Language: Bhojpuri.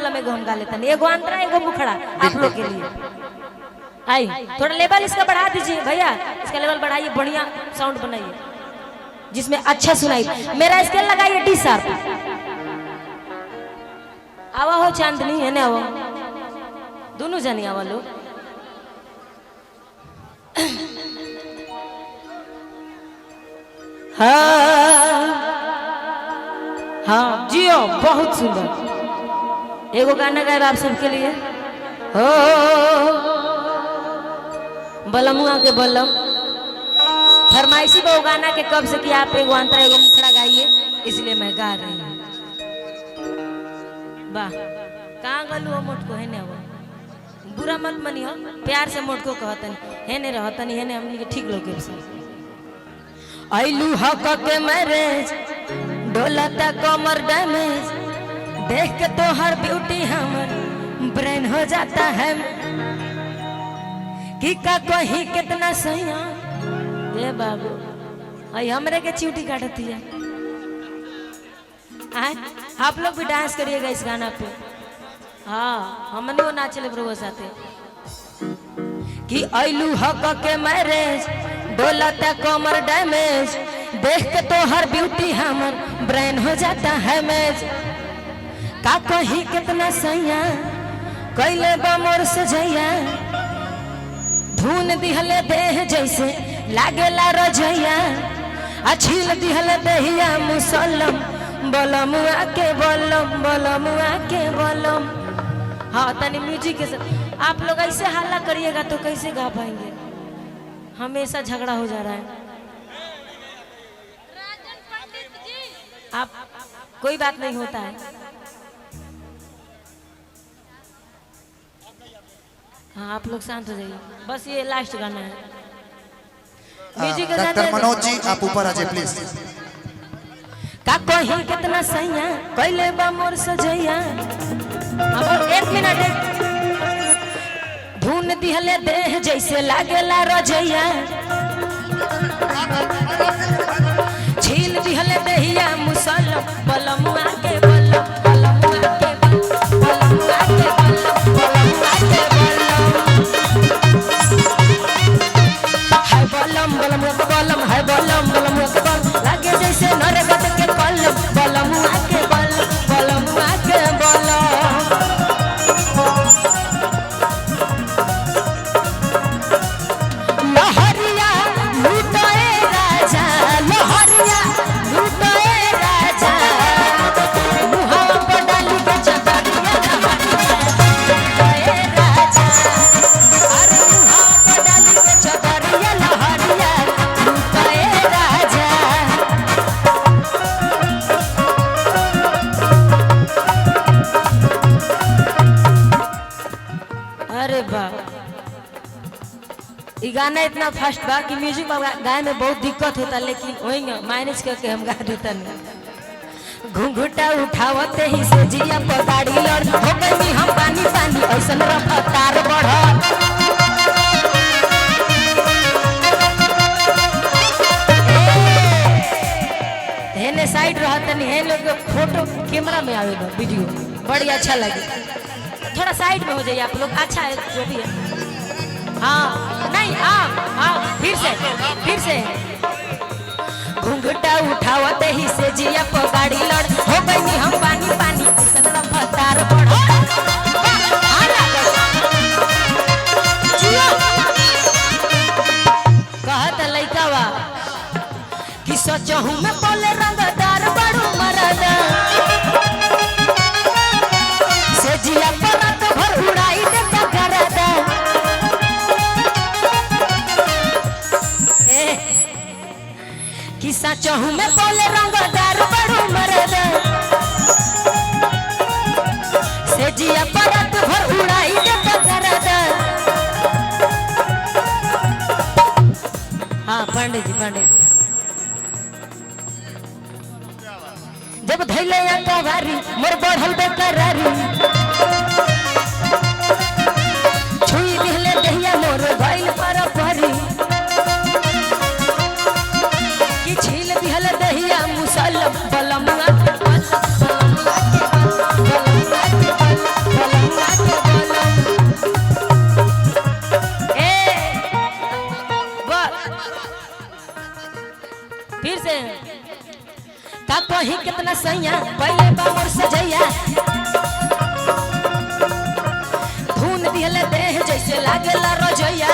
में एगो हम गा लेते हैं, एगो अंतरा एगो मुखड़ा आप लोग के लिए। आई थोड़ा लेवल इसका बढ़ा दीजिए भैया, इसका लेवल बढ़ाइए, बढ़िया साउंड बनाइए जिसमें अच्छा सुनाई। मेरा स्केल लगाइए डी शार्प। आवा हो चांदनी है ना, वो दोनों जनी आवा लो। हाँ जियो, बहुत सुंदर एगो गाना गाए आप सबके लिए। हो बलमुआ के बलम फरमाइशी वो गाना के कब से कि आप एगो अंतरा एगो मुखड़ा गाइए, इसलिए मैं गा रही हूँ। वाह कहाँ गलू हो मोटको है ने, वो बुरा मत मनियो, प्यार से मोटको कहतन है ने रहतन है ने, हमनी के ठीक लोग से आइलू हक के मैरिज डोलता कमर डैमेज, देख के तो हर ब्यूटी हमर ब्रेन हो जाता है कि का कहीं कितना सैया। ये बाबू आई हमरे के चिवटी काटती है। आप लोग भी डांस करिएगा इस गाना पे। हाँ हमने वो नाचले बरोबर साथे कि आइलू हक के मैरिज डोलता कमर डैमेज, देख के तो हर ब्यूटी हमर ब्रेन हो जाता है मैज। का कहीं कितना सैया कैले बमोर सजैया, धुन दिहले देह जैसे लागेला रजैया, अछील दिहले देहिया मुसलम बलमुआ के बलम बलमुआ के बलम। हाँ तनी म्यूजिक के साथ आप लोग ऐसे हल्ला करिएगा तो कैसे गा पाएंगे, हमेशा झगड़ा हो जा रहा है। आप कोई बात नहीं होता है। हाँ आप लोग शांत हो जाइए, बस ये लास्ट गाना है। म्यूजिक के डॉक्टर मनोज जी आप ऊपर आ जाइए प्लीज। का कहीं कितना सैया कैले बा मोर सजैया। अब 1 मिनट धुन दिहले देह जैसे लागेला रजैया, छील दिहले देहिया मुसलम बलमुआ के बलम बलमुआ के बलमुआ के बलमुआ के बलम बलमुआ के बलम है बलम बलमुआ के बलम लागे जैसे नरगट के कलम बलमुआ के बलम बलमुआ के बलम। लहरिया लूटाए राजा, लहरिया लूटाए राजा, मुहावा पर डाली के चदरिया लहरिया राजा, अरे मुहावा पर डाली के चदरिया लहरिया लूटाए राजा। अरे वाह ये गाना इतना फास्ट बा कि म्यूजिक गाए में बहुत दिक्कत होता, लेकिन वही मैनेज करके हम गा देता। घुंघुटा उठावते ही से जिया पगाड़ी लड़ हो गई हम पानी पानी ऐसन रफ्तार बढ़। हेने साइड रहतनी हे लोग फोटो कैमरा में आवेगा वीडियो बड़ी अच्छा लगे, थोड़ा साइड में हो जाइए आप लोग, अच्छा है जो भी है। हाँ नहीं हाँ फिर से घुंघटा उठावते ही से जिया पगाड़ी लड़ हो गई हम पानी पानी ऐसन रफ्तार बढ़। कहत लइका बा कि सोचहु में बोले रंगदार बड़ू मरदा, से जिया पर तो भर उड़ाई देता करदा। कि सचहु में बोले रंगदार बड़ू मरदा, से जिया पर तो भर उड़ाई देता करदा। हाँ पंडित जी जब धैले अंगारी मोर बढ़ल बेकरारी, छुई दिहले देहिया मोर गइल पर परी, कि छील दिहले देहिया मुसलम बलमुआ के बलम बलमुआ के बलम बलमुआ के बलम। का कहीं कितना सैया पहले बामर सजैया धुन दिहले देह जैसे लागेला रोजैया